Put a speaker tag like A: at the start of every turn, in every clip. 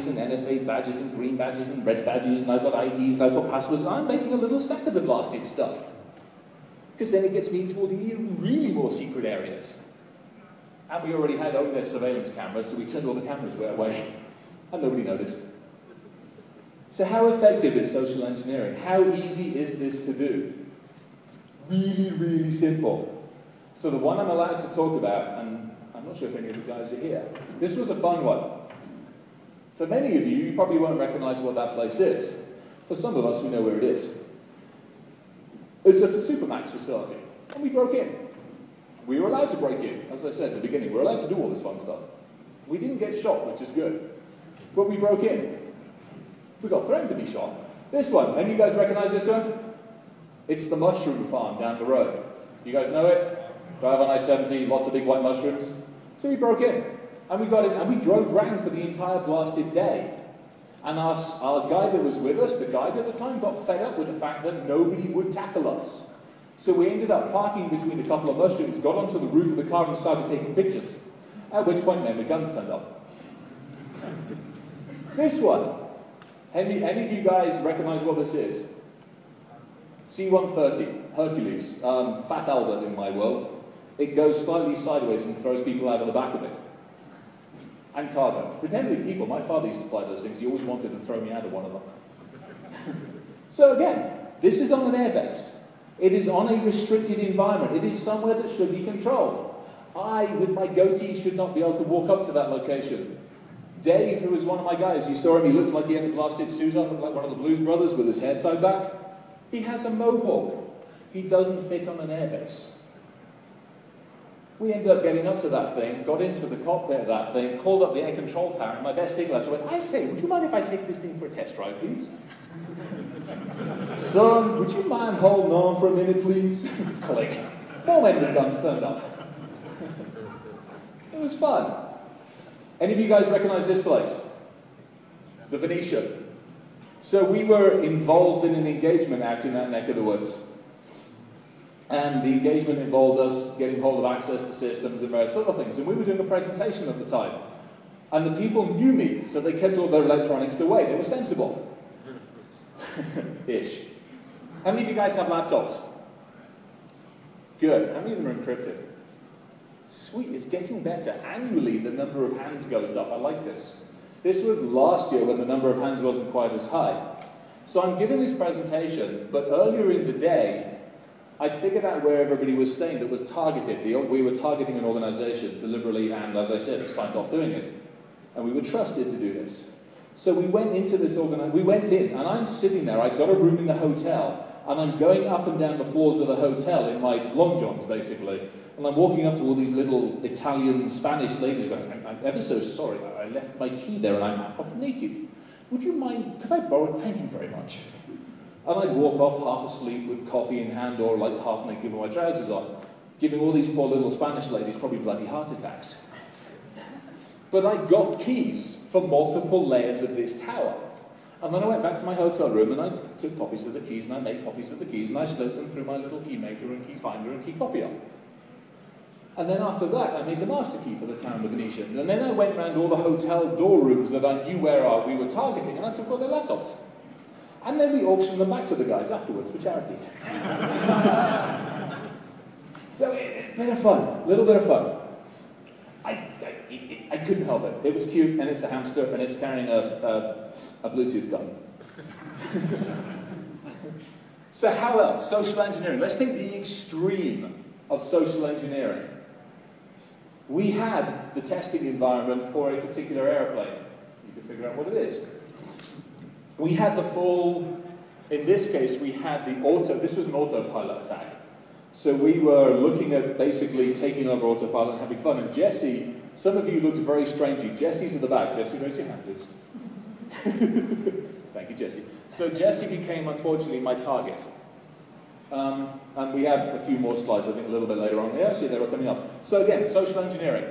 A: badges and NSA badges and green badges and red badges, and I've got IDs and I've got passwords, and I'm making a little stack of the blasted stuff. Because then it gets me into all the really more secret areas. And we already had their surveillance cameras, so we turned all the cameras away, and nobody noticed. So how effective is social engineering? How easy is this to do? Really, really simple. So the one I'm allowed to talk about, and I'm not sure if any of you guys are here, this was a fun one. For many of you, you probably won't recognize what that place is. For some of us, we know where it is. It's a Supermax facility, and we broke in. We were allowed to break in, as I said at the beginning. We're allowed to do all this fun stuff. We didn't get shot, which is good. But we broke in. We got threatened to be shot. This one, any of you guys recognize this one? It's the mushroom farm down the road. You guys know it? Drive on I-70, lots of big white mushrooms. So we broke in, and we got in, and we drove around for the entire blasted day. And our guy that was with us, the guide at the time, got fed up with the fact that nobody would tackle us. So we ended up parking between a couple of mushrooms, got onto the roof of the car and started taking pictures. At which point then the guns turned up. This one. Any of you guys recognize what this is? C-130, Hercules, Fat Albert in my world. It goes slightly sideways and throws people out of the back of it. And cargo. Pretending people, my father used to fly those things, he always wanted to throw me out of one of them. So again, this is on an airbase. It is on a restricted environment. It is somewhere that should be controlled. I, with my goatee, should not be able to walk up to that location. Dave, who was one of my guys, you saw him, he looked like he had a blasted suit on, looked like one of the Blues Brothers with his hair tied back. He has a mohawk. He doesn't fit on an airbase. We ended up getting up to that thing, got into the cockpit of that thing, called up the air control tower, and my best English went, I say, would you mind if I take this thing for a test drive, please? Son, would you mind holding on for a minute, please? Click. More men with guns turned up. It was fun. Any of you guys recognize this place? The Venetian. So we were involved in an engagement out in that neck of the woods. And the engagement involved us getting hold of access to systems and various other things. And we were doing a presentation at the time. And the people knew me, so they kept all their electronics away. They were sensible. Ish. How many of you guys have laptops? Good. How many of them are encrypted? Sweet. It's getting better. Annually, the number of hands goes up. I like this. This was last year when the number of hands wasn't quite as high. So I'm giving this presentation, but earlier in the day, I figured out where everybody was staying that was targeted. We were targeting an organization deliberately and, as I said, signed off doing it. And we were trusted to do this. So we went into this we went in, and I'm sitting there. I got a room in the hotel, and I'm going up and down the floors of the hotel in my long johns, basically. And I'm walking up to all these little Italian, Spanish ladies going, I'm ever so sorry, I left my key there and I'm half naked. Would you mind, could I borrow it? Thank you very much. And I'd walk off half asleep with coffee in hand or like half naked with my trousers on, giving all these poor little Spanish ladies probably bloody heart attacks. But I got keys for multiple layers of this tower. And then I went back to my hotel room and I took copies of the keys and I made copies of the keys and I slipped them through my little key maker and key finder and key copier. And then after that, I made the master key for the town of the Venetians. And then I went around all the hotel door rooms that I knew where we were targeting, and I took all their laptops. And then we auctioned them back to the guys afterwards for charity. So, a bit of fun, a little bit of fun. I couldn't help it. It was cute, and it's a hamster, and it's carrying a Bluetooth gun. So how else? Social engineering. Let's take the extreme of social engineering. We had the testing environment for a particular airplane. You can figure out what it is. We had the full, in this case, we had the this was an autopilot attack. So we were looking at basically taking over autopilot and having fun. And Jesse, some of you looked very strangely. Jesse's at the back. Jesse, raise your hand, please. Thank you, Jesse. So Jesse became, unfortunately, my target. And we have a few more slides, I think, a little bit later on. Yeah, actually, they were coming up. So again, social engineering.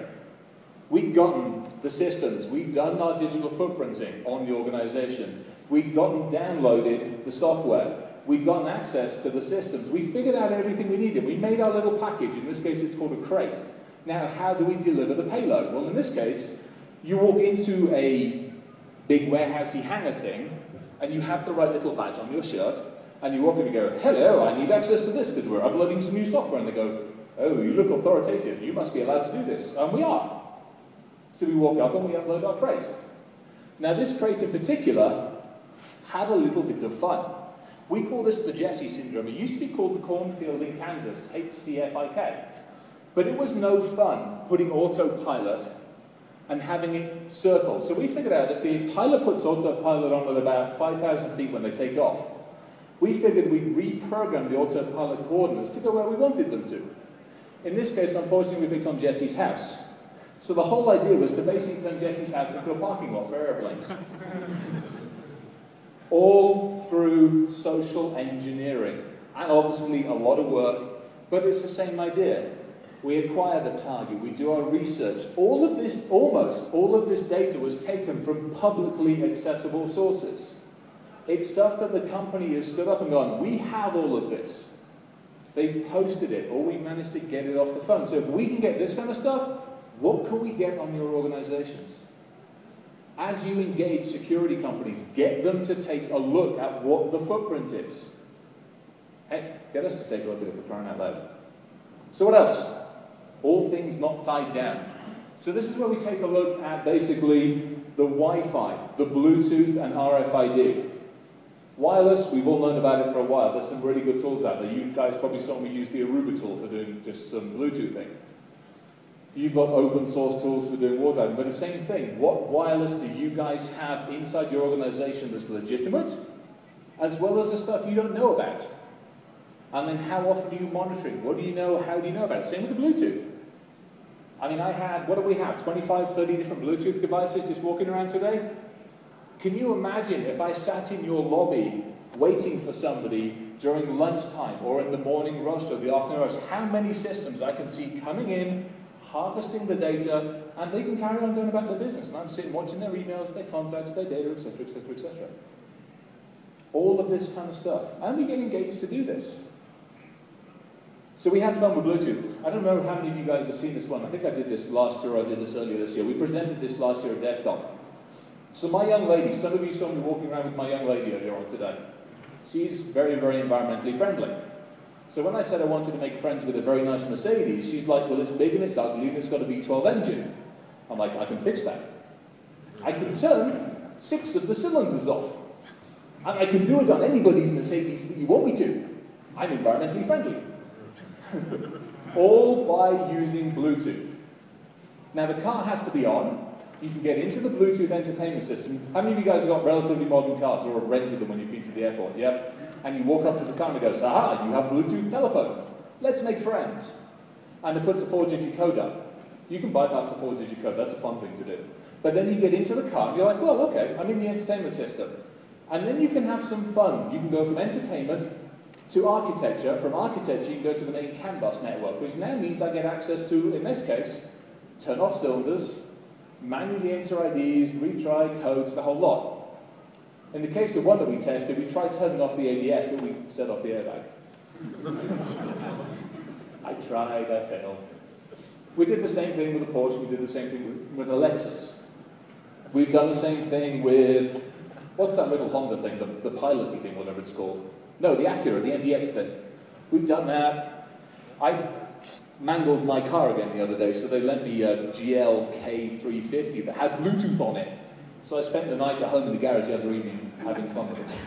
A: We'd gotten the systems. We'd done our digital footprinting on the organization. We'd gotten downloaded the software. We'd gotten access to the systems. We figured out everything we needed. We made our little package. In this case, it's called a crate. Now, how do we deliver the payload? Well, in this case, you walk into a big warehousey hangar thing, and you have the right little badge on your shirt, and you walk in and go, hello, I need access to this because we're uploading some new software. And they go, oh, you look authoritative, you must be allowed to do this. And we are. So we walk up and we upload our crate. Now this crate in particular had a little bit of fun. We call this the Jesse syndrome. It used to be called the cornfield in Kansas, HCFIK. But it was no fun putting autopilot and having it circle. So we figured out if the pilot puts autopilot on at about 5,000 feet when they take off, we figured we'd reprogram the autopilot coordinates to go where we wanted them to. In this case, unfortunately, we picked on Jesse's house. So the whole idea was to basically turn Jesse's house into a parking lot for airplanes. All through social engineering. And obviously a lot of work, but it's the same idea. We acquire the target, we do our research. All of this, almost all of this data was taken from publicly accessible sources. It's stuff that the company has stood up and gone, we have all of this. They've posted it, or we've managed to get it off the phone. So if we can get this kind of stuff, what can we get on your organizations? As you engage security companies, get them to take a look at what the footprint is. Heck, get us to take a look at it for crying out loud. So what else? All things not tied down. So this is where we take a look at basically the Wi-Fi, the Bluetooth and RFID. Wireless, we've all known about it for a while. There's some really good tools out there. You guys probably saw me use the Aruba tool for doing just some Bluetooth thing. You've got open source tools for doing wartime, but the same thing. What wireless do you guys have inside your organization that's legitimate, as well as the stuff you don't know about? And then how often are you monitoring? What do you know? How do you know about it? Same with the Bluetooth. I mean, I had, what do we have, 25, 30 different Bluetooth devices just walking around today? Can you imagine if I sat in your lobby waiting for somebody during lunchtime or in the morning rush or the afternoon rush, how many systems I can see coming in, harvesting the data, and they can carry on going about their business. And I'm sitting watching their emails, their contacts, their data, etc., etc., etc. All of this kind of stuff. And we get engaged to do this. So we had fun with Bluetooth. I don't know how many of you guys have seen this one. I think I did this last year or I did this earlier this year. We presented this last year at DEF CON. So my young lady, some of you saw me walking around with my young lady earlier on today. She's very, very environmentally friendly. So when I said I wanted to make friends with a very nice Mercedes, she's like, well, it's big and it's ugly and it's got a V12 engine. I'm like, I can fix that. I can turn 6 of the cylinders off. And I can do it on anybody's Mercedes that you want me to. I'm environmentally friendly. All by using Bluetooth. Now the car has to be on. You can get into the Bluetooth entertainment system. How many of you guys have got relatively modern cars or have rented them when you've been to the airport? Yep. And you walk up to the car and it goes, aha, you have a Bluetooth telephone. Let's make friends. And it puts a 4-digit code up. You can bypass the 4-digit code. That's a fun thing to do. But then you get into the car and you're like, well, okay, I'm in the entertainment system. And then you can have some fun. You can go from entertainment to architecture. From architecture, you can go to the main CAN bus network, which now means I get access to, in this case, turn off cylinders, manually enter IDs, retry codes, the whole lot. In the case of one that we tested, we tried turning off the ABS, but we set off the airbag. I tried, I failed. We did the same thing with the Porsche, we did the same thing with the Lexus. We've done the same thing with, what's that little Honda thing, the piloty thing, whatever it's called. No, the Acura, the MDX thing. We've done that. I mangled my car again the other day, so they lent me a GLK 350 that had Bluetooth on it. So I spent the night at home in the garage the other evening having fun with it.